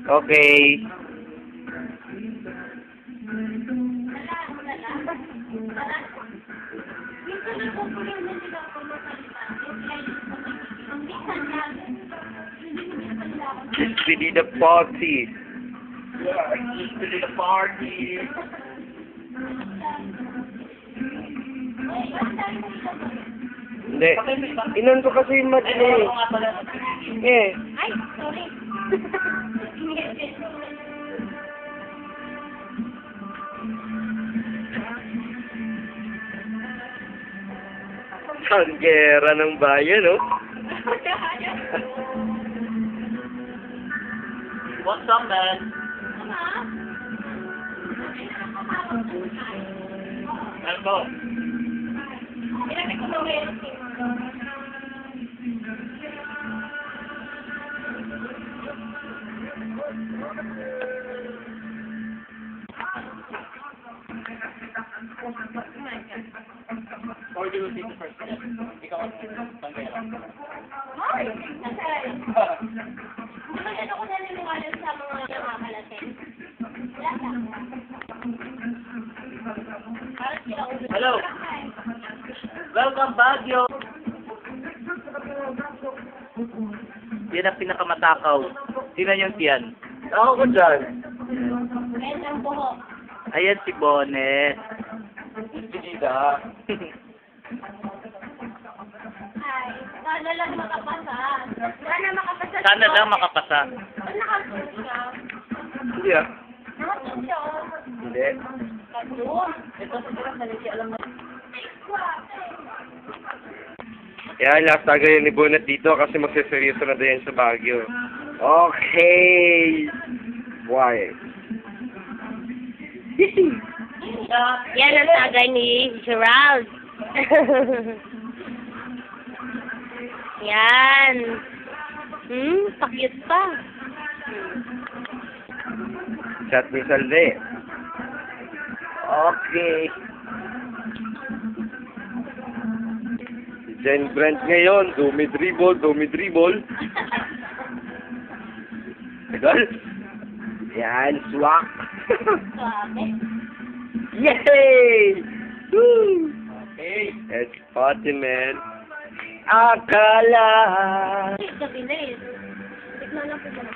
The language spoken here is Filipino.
Okay. We need a party. Yeah, to the party. Hindi. Inon ko kasi yung match eh. Eh. Ay, sorry. Sanggera ng bayan, oh. What's up, man? Ano ba? Or do you think the first step? Ikaw ang pangkaya. Bakit ako naniniwala sa mga nakakalatin? Wala lang. Parang sila ulit. Hello. Welcome back, yo. Yan ang pinakamatakaw. Sino yung tiyan? Ako ko dyan. Ayan ang buhok. Ayan si Bonet. Binida. Ay, sana lang makapasa. Sana makapasa. Sana lang makapasa. Ba't nakasunod siya? Hindi ah. Nakasunod siya. Hindi. Kasun. Ito sa sarap na siya alam na. Yan, last tagay ni Bonat dito kasi magseseryoso na din sa Baguio. Okay. Why? Yan ang tagay ni Gerald. Yan. Pakit pa. Chat ni Salde. Okay. Jen Brent ngayon, dumi-dribble. Tagal. Yan, swak. Grabe. Yay! Woo! Hey. It's party, man. Akala. Gabi na eh. Tignan lang po dyan.